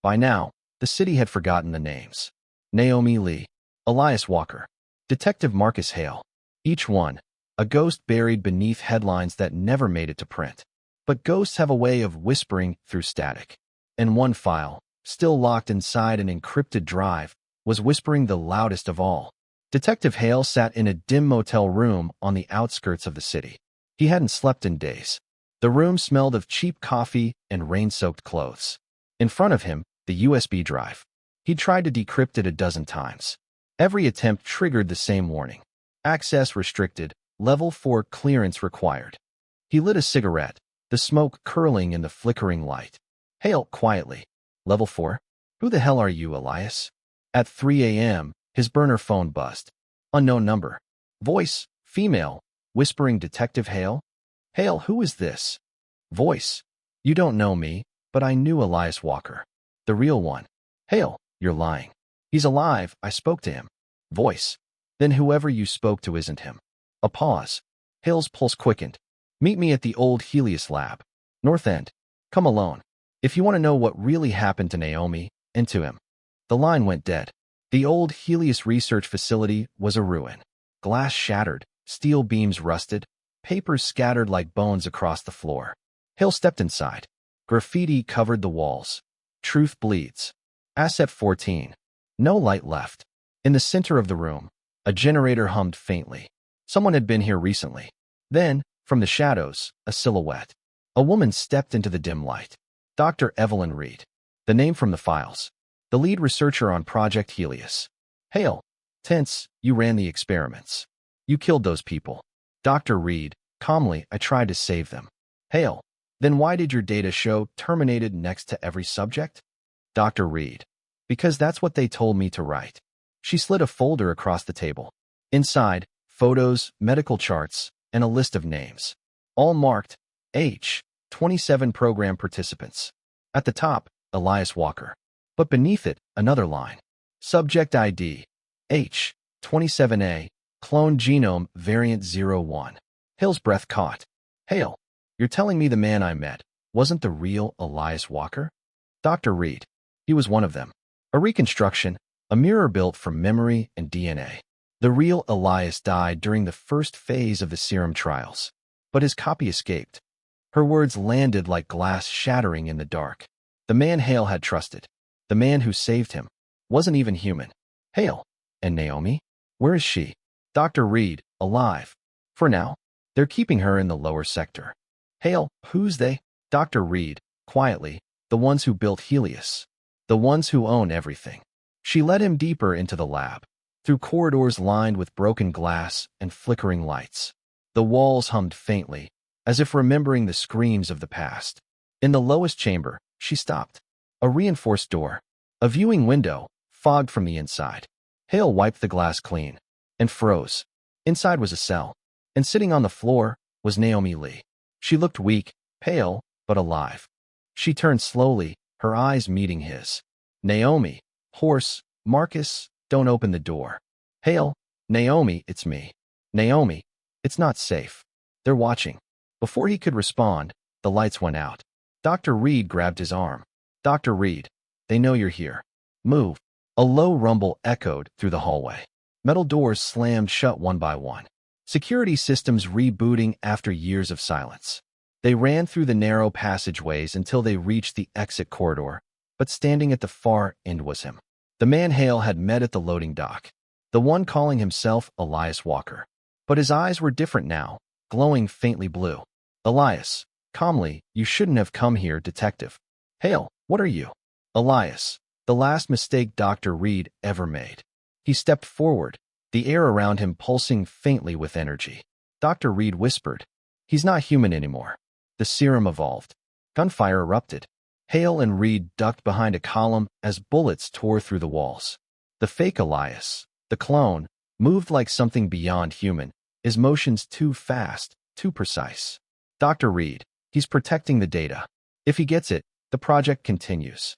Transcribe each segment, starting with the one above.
By now, the city had forgotten the names. Naomi Lee, Elias Walker, Detective Marcus Hale. Each one, a ghost buried beneath headlines that never made it to print. But ghosts have a way of whispering through static. And one file, still locked inside an encrypted drive, was whispering the loudest of all. Detective Hale sat in a dim motel room on the outskirts of the city. He hadn't slept in days. The room smelled of cheap coffee and rain-soaked clothes. In front of him, the USB drive. He tried to decrypt it a dozen times. Every attempt triggered the same warning. Access restricted, level 4 clearance required. He lit a cigarette, the smoke curling in the flickering light. Hale, quietly. Level 4? Who the hell are you, Elias? At 3 a.m., his burner phone buzzed. Unknown number. Voice, female, whispering Detective Hale. Hale, who is this? Voice. You don't know me, but I knew Elias Walker. The real one. Hale, you're lying. He's alive, I spoke to him. Voice. Then whoever you spoke to isn't him. A pause. Hale's pulse quickened. Meet me at the old Helios lab. North End. Come alone. If you want to know what really happened to Naomi, and to him. The line went dead. The old Helios research facility was a ruin. Glass shattered, steel beams rusted, papers scattered like bones across the floor. Hale stepped inside. Graffiti covered the walls. Truth bleeds. Asset 14. No light left. In the center of the room, a generator hummed faintly. Someone had been here recently. Then, from the shadows, a silhouette. A woman stepped into the dim light. Dr. Evelyn Reed. The name from the files. The lead researcher on Project Helios. Hale. Tense, you ran the experiments. You killed those people. Dr. Reed. Calmly, I tried to save them. Hale. Then why did your data show terminated next to every subject? Dr. Reed. Because that's what they told me to write. She slid a folder across the table. Inside, photos, medical charts, and a list of names. All marked H. 27 program participants. At the top, Elias Walker. But beneath it, another line. Subject ID. H. 27A. Clone genome variant 01. Hale's breath caught. Hale, you're telling me the man I met wasn't the real Elias Walker? Dr. Reed. He was one of them. A reconstruction, a mirror built from memory and DNA. The real Elias died during the first phase of the serum trials. But his copy escaped. Her words landed like glass shattering in the dark. The man Hale had trusted, the man who saved him, wasn't even human. Hale. And Naomi? Where is she? Dr. Reed, alive. For now. They're keeping her in the lower sector. Hale, who's they? Dr. Reed, quietly, the ones who built Helios. The ones who own everything. She led him deeper into the lab, through corridors lined with broken glass and flickering lights. The walls hummed faintly, as if remembering the screams of the past. In the lowest chamber, she stopped. A reinforced door. A viewing window, fogged from the inside. Hale wiped the glass clean, and froze. Inside was a cell, and sitting on the floor was Naomi Lee. She looked weak, pale, but alive. She turned slowly, her eyes meeting his. Naomi. Hoarse. Marcus, don't open the door. Hale. Naomi, it's me. Naomi. It's not safe. They're watching. Before he could respond, the lights went out. Dr. Reed grabbed his arm. Dr. Reed, they know you're here. Move. A low rumble echoed through the hallway. Metal doors slammed shut one by one. Security systems rebooting after years of silence. They ran through the narrow passageways until they reached the exit corridor, but standing at the far end was him. The man Hale had met at the loading dock. The one calling himself Elias Walker. But his eyes were different now, glowing faintly blue. Elias. Calmly, you shouldn't have come here, detective. Hale, what are you? Elias. The last mistake Dr. Reed ever made. He stepped forward, the air around him pulsing faintly with energy. Dr. Reed whispered. He's not human anymore. The serum evolved. Gunfire erupted. Hale and Reed ducked behind a column as bullets tore through the walls. The fake Elias, the clone, moved like something beyond human, his motions too fast, too precise. Dr. Reed, he's protecting the data. If he gets it, the project continues.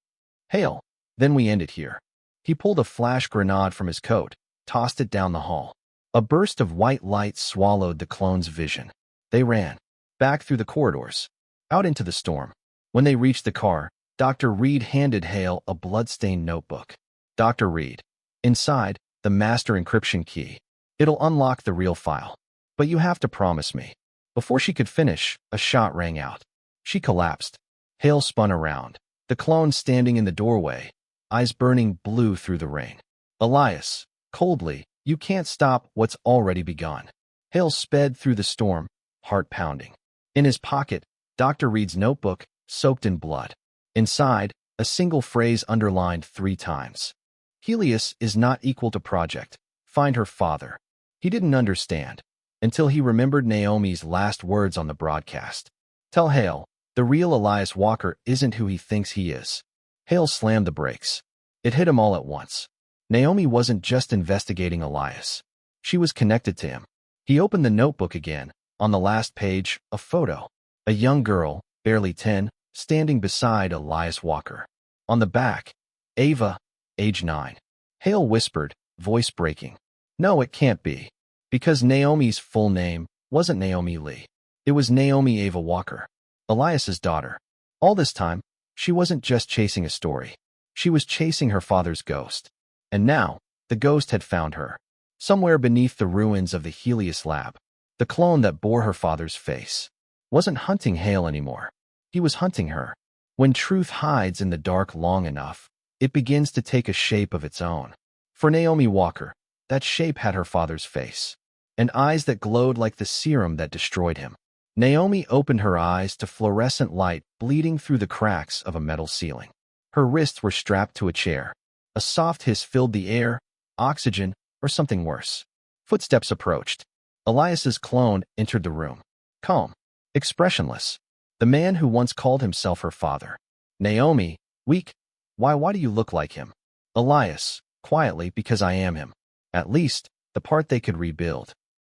Hale, then we end it here. He pulled a flash grenade from his coat, tossed it down the hall. A burst of white light swallowed the clone's vision. They ran. Back through the corridors. Out into the storm. When they reached the car, Dr. Reed handed Hale a blood-stained notebook. Dr. Reed. Inside, the master encryption key. It'll unlock the real file. But you have to promise me. Before she could finish, a shot rang out. She collapsed. Hale spun around. The clone standing in the doorway, eyes burning blue through the rain. Elias, coldly, you can't stop what's already begun. Hale sped through the storm, heart pounding. In his pocket, Dr. Reed's notebook, soaked in blood. Inside, a single phrase underlined 3 times. Helios is not equal to Project. Find her father. He didn't understand until he remembered Naomi's last words on the broadcast. Tell Hale, the real Elias Walker isn't who he thinks he is. Hale slammed the brakes. It hit him all at once. Naomi wasn't just investigating Elias. She was connected to him. He opened the notebook again. On the last page, a photo. A young girl, barely 10, standing beside Elias Walker. On the back, Ava, age 9. Hale whispered, voice breaking. No, it can't be. Because Naomi's full name wasn't Naomi Lee. It was Naomi Ava Walker, Elias's daughter. All this time, she wasn't just chasing a story. She was chasing her father's ghost. And now, the ghost had found her. Somewhere beneath the ruins of the Helios lab, the clone that bore her father's face wasn't hunting Hale anymore. He was hunting her. When truth hides in the dark long enough, it begins to take a shape of its own. For Naomi Walker, that shape had her father's face, and eyes that glowed like the serum that destroyed him. Naomi opened her eyes to fluorescent light bleeding through the cracks of a metal ceiling. Her wrists were strapped to a chair. A soft hiss filled the air, oxygen, or something worse. Footsteps approached. Elias's clone entered the room. Calm, expressionless. The man who once called himself her father. Naomi, weak. Why do you look like him? Elias, quietly, because I am him. At least, the part they could rebuild.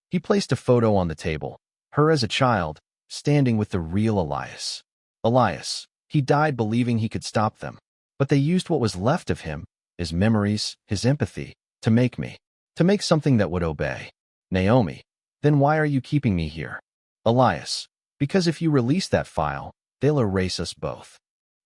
He placed a photo on the table. Her as a child, standing with the real Elias. Elias, he died believing he could stop them. But they used what was left of him, his memories, his empathy, to make me. To make something that would obey. Naomi, then why are you keeping me here? Elias, because if you release that file, they'll erase us both.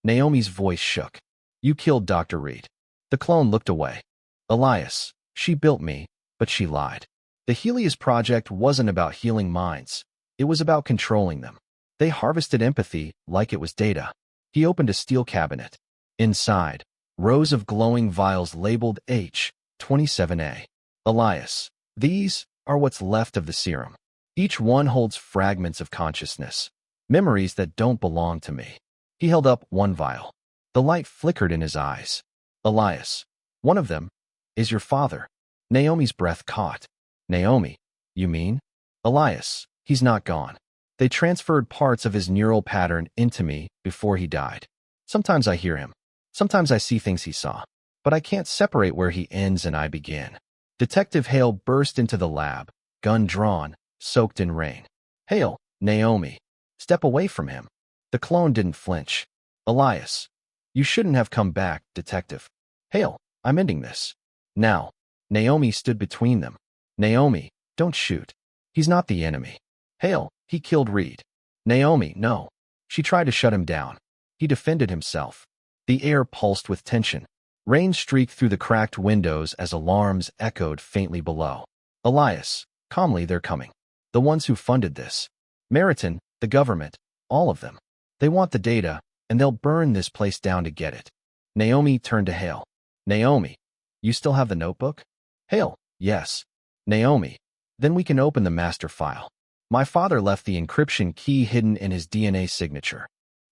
Naomi's voice shook. You killed Dr. Reed. The clone looked away. Elias, she built me, but she lied. The Helios Project wasn't about healing minds. It was about controlling them. They harvested empathy like it was data. He opened a steel cabinet. Inside, rows of glowing vials labeled H27A. Elias, these are what's left of the serum. Each one holds fragments of consciousness, memories that don't belong to me. He held up one vial. The light flickered in his eyes. Elias, one of them is your father. Naomi's breath caught. Naomi, you mean? Elias, he's not gone. They transferred parts of his neural pattern into me before he died. Sometimes I hear him. Sometimes I see things he saw. But I can't separate where he ends and I begin. Detective Hale burst into the lab, gun drawn, soaked in rain. Hale, Naomi, step away from him. The clone didn't flinch. Elias, you shouldn't have come back, Detective. Hale, I'm ending this. Now. Naomi stood between them. Naomi, don't shoot. He's not the enemy. Hale, he killed Reed. Naomi, no. She tried to shut him down. He defended himself. The air pulsed with tension. Rain streaked through the cracked windows as alarms echoed faintly below. Elias, calmly, they're coming. The ones who funded this. Meriton, the government, all of them. They want the data, and they'll burn this place down to get it. Naomi turned to Hale. Naomi, you still have the notebook? Hale, yes. Naomi, then we can open the master file. My father left the encryption key hidden in his DNA signature.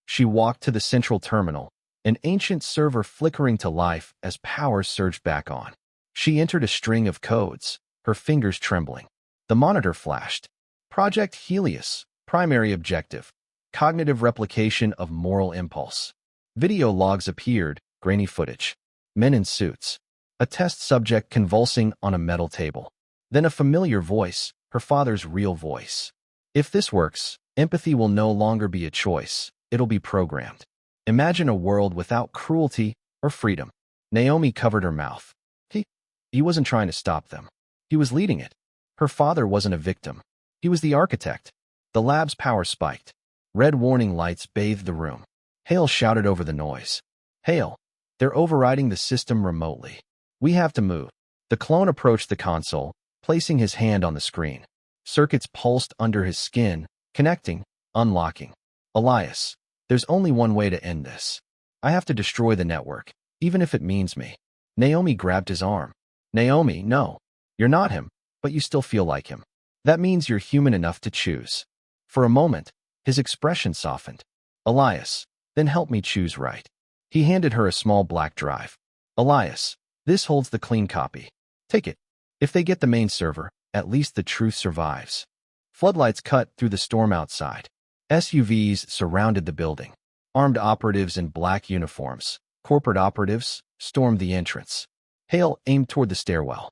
She walked to the central terminal, an ancient server flickering to life as power surged back on. She entered a string of codes, her fingers trembling. The monitor flashed. Project Helios, primary objective, cognitive replication of moral impulse. Video logs appeared, grainy footage. Men in suits. A test subject convulsing on a metal table. Then a familiar voice, her father's real voice. If this works, empathy will no longer be a choice. It'll be programmed. Imagine a world without cruelty or freedom. Naomi covered her mouth. He wasn't trying to stop them. He was leading it. Her father wasn't a victim. He was the architect. The lab's power spiked. Red warning lights bathed the room. Hale shouted over the noise. Hale, they're overriding the system remotely. We have to move. The clone approached the console, placing his hand on the screen. Circuits pulsed under his skin, connecting, unlocking. Elias, there's only one way to end this. I have to destroy the network, even if it means me. Naomi grabbed his arm. Naomi, no. You're not him, but you still feel like him. That means you're human enough to choose. For a moment, his expression softened. Elias, then help me choose right. He handed her a small black drive. Elias, this holds the clean copy. Take it. If they get the main server, at least the truth survives. Floodlights cut through the storm outside. SUVs surrounded the building. Armed operatives in black uniforms, corporate operatives, stormed the entrance. Hale aimed toward the stairwell.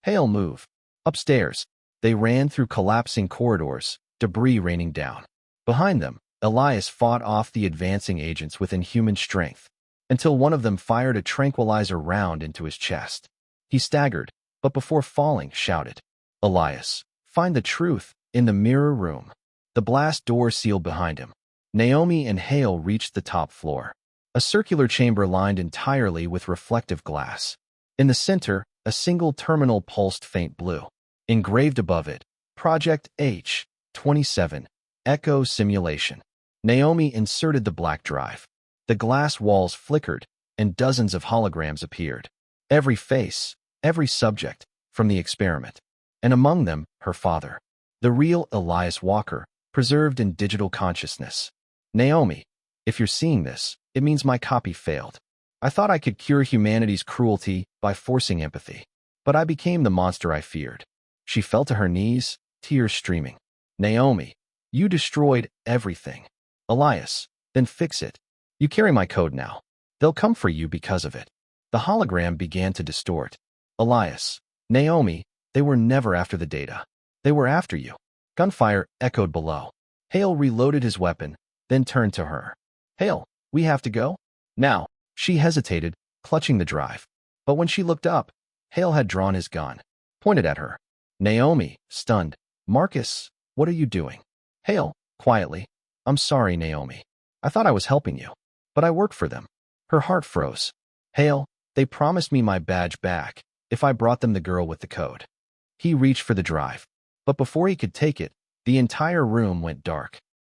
Hale, move. Upstairs. They ran through collapsing corridors, debris raining down. Behind them, Elias fought off the advancing agents with inhuman strength, until one of them fired a tranquilizer round into his chest. He staggered, but before falling, shouted, Elias, find the truth in the mirror room. The blast door sealed behind him. Naomi and Hale reached the top floor, a circular chamber lined entirely with reflective glass. In the center, a single terminal pulsed faint blue. Engraved above it, Project H-27, Echo Simulation. Naomi inserted the black drive. The glass walls flickered, and dozens of holograms appeared. Every face, every subject, from the experiment. And among them, her father. The real Elias Walker, preserved in digital consciousness. Naomi, if you're seeing this, it means my copy failed. I thought I could cure humanity's cruelty by forcing empathy. But I became the monster I feared. She fell to her knees, tears streaming. Naomi, you destroyed everything. Elias, then fix it. You carry my code now. They'll come for you because of it. The hologram began to distort. Elias, Naomi, they were never after the data. They were after you. Gunfire echoed below. Hale reloaded his weapon, then turned to her. Hale, we have to go? Now. She hesitated, clutching the drive. But when she looked up, Hale had drawn his gun, pointed at her. Naomi, stunned. Marcus, what are you doing? Hale, quietly. I'm sorry, Naomi. I thought I was helping you. But I work for them. Her heart froze. Hale, they promised me my badge back if I brought them the girl with the code. He reached for the drive. But before he could take it, the entire room went dark.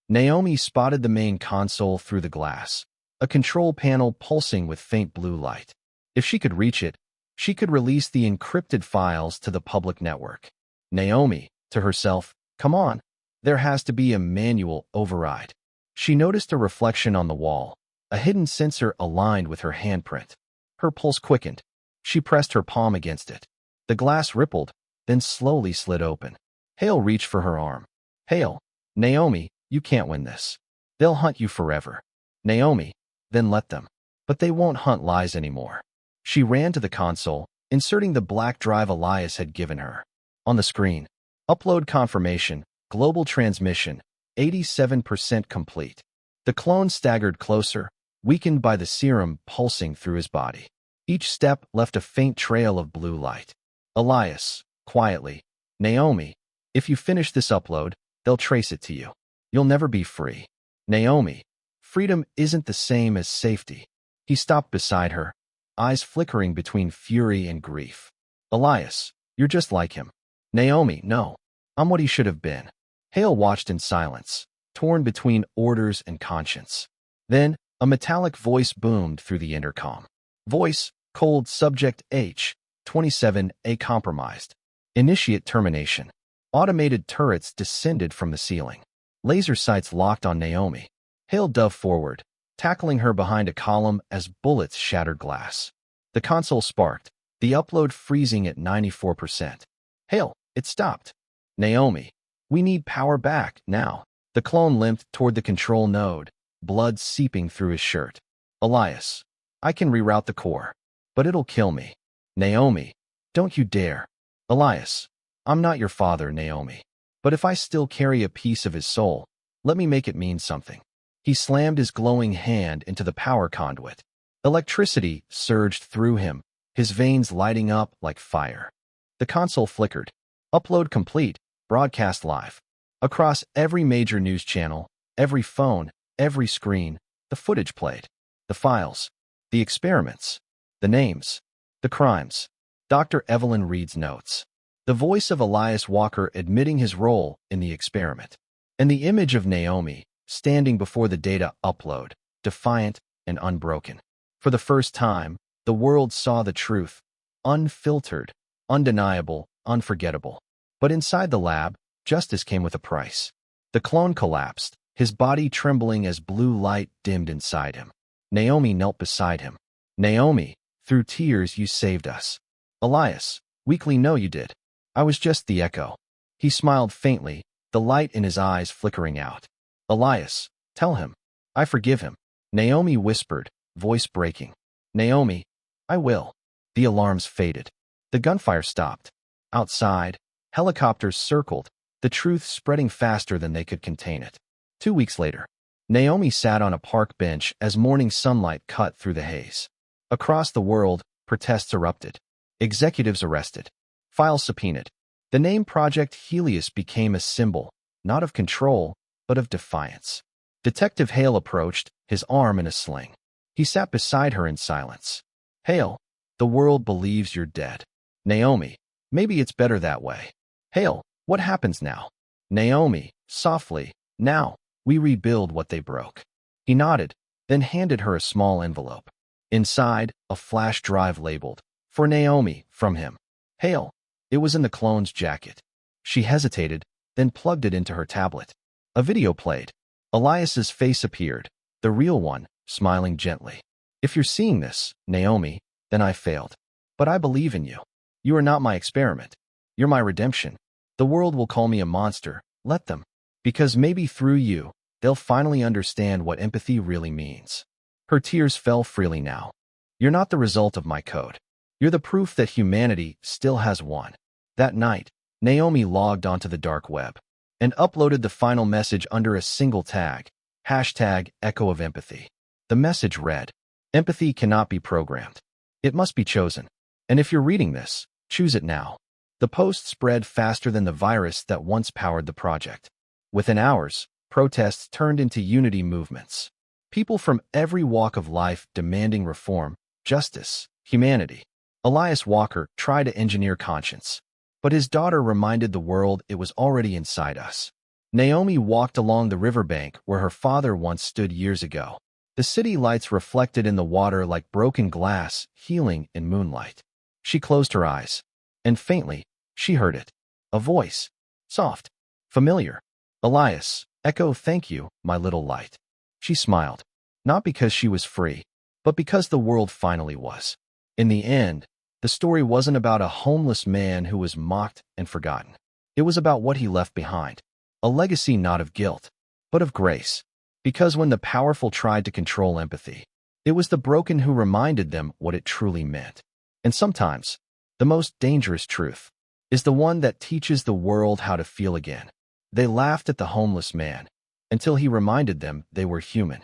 Naomi spotted the main console through the glass, a control panel pulsing with faint blue light. If she could reach it, she could release the encrypted files to the public network. Naomi, to herself, come on. There has to be a manual override. She noticed a reflection on the wall, a hidden sensor aligned with her handprint. Her pulse quickened. She pressed her palm against it. The glass rippled, then slowly slid open. Hale reached for her arm. Hale, Naomi, you can't win this. They'll hunt you forever. Naomi, then let them. But they won't hunt lies anymore. She ran to the console, inserting the black drive Elias had given her. On the screen, upload confirmation, global transmission, 87% complete. The clone staggered closer, weakened by the serum pulsing through his body. Each step left a faint trail of blue light. Elias, quietly, Naomi, if you finish this upload, they'll trace it to you. You'll never be free. Naomi, freedom isn't the same as safety. He stopped beside her, eyes flickering between fury and grief. Elias, you're just like him. Naomi, no. I'm what he should have been. Hale watched in silence, torn between orders and conscience. Then, a metallic voice boomed through the intercom. Voice, cold subject H-27A compromised. Initiate termination. Automated turrets descended from the ceiling. Laser sights locked on Naomi. Hale dove forward, tackling her behind a column as bullets shattered glass. The console sparked, the upload freezing at 94%. Hale, it stopped. Naomi, we need power back, now. The clone limped toward the control node, blood seeping through his shirt. Elias, I can reroute the core, but it'll kill me. Naomi, don't you dare. Elias, I'm not your father, Naomi. But if I still carry a piece of his soul, let me make it mean something. He slammed his glowing hand into the power conduit. Electricity surged through him, his veins lighting up like fire. The console flickered. Upload complete, broadcast live. Across every major news channel, every phone, every screen, The footage played. The files. The experiments. The names. The crimes. Dr. Evelyn Reed's notes. The voice of Elias Walker admitting his role in the experiment. And the image of Naomi, standing before the data upload, defiant and unbroken. For the first time, the world saw the truth. Unfiltered, undeniable, unforgettable. But inside the lab, justice came with a price. The clone collapsed, his body trembling as blue light dimmed inside him. Naomi knelt beside him. Naomi, through tears you saved us. Elias, weakly, no you did. I was just the echo. He smiled faintly, the light in his eyes flickering out. Elias, tell him. I forgive him. Naomi whispered, voice breaking. Naomi, I will. The alarms faded. The gunfire stopped. Outside, helicopters circled, the truth spreading faster than they could contain it. 2 weeks later, Naomi sat on a park bench as morning sunlight cut through the haze. Across the world, protests erupted. Executives arrested. Files subpoenaed. The name Project Helios became a symbol, not of control, but of defiance. Detective Hale approached, his arm in a sling. He sat beside her in silence. Hale, the world believes you're dead. Naomi, maybe it's better that way. Hale, what happens now? Naomi, softly, now, we rebuild what they broke. He nodded, then handed her a small envelope. Inside, a flash drive labeled, for Naomi, from him. Hale, it was in the clone's jacket. She hesitated, then plugged it into her tablet. A video played. Elias's face appeared, the real one, smiling gently. If you're seeing this, Naomi, then I failed. But I believe in you. You are not my experiment. You're my redemption. The world will call me a monster. Let them. Because maybe through you, they'll finally understand what empathy really means. Her tears fell freely now. You're not the result of my code. You're the proof that humanity still has won. That night, Naomi logged onto the dark web and uploaded the final message under a single tag, #Echo of Empathy. The message read, empathy cannot be programmed. It must be chosen. And if you're reading this, choose it now. The post spread faster than the virus that once powered the project. Within hours, protests turned into unity movements. People from every walk of life demanding reform, justice, humanity. Elias Walker tried to engineer conscience, but his daughter reminded the world it was already inside us. Naomi walked along the riverbank where her father once stood years ago. The city lights reflected in the water like broken glass, healing in moonlight. She closed her eyes, and faintly, she heard it. A voice. Soft. Familiar. Elias, echo, thank you, my little light. She smiled. Not because she was free, but because the world finally was. In the end, the story wasn't about a homeless man who was mocked and forgotten. It was about what he left behind. A legacy not of guilt, but of grace. Because when the powerful tried to control empathy, it was the broken who reminded them what it truly meant. And sometimes, the most dangerous truth is the one that teaches the world how to feel again. They laughed at the homeless man until he reminded them they were human.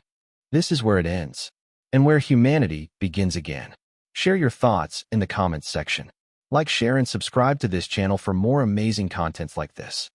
This is where it ends, and where humanity begins again. Share your thoughts in the comments section. Like, share, and subscribe to this channel for more amazing contents like this.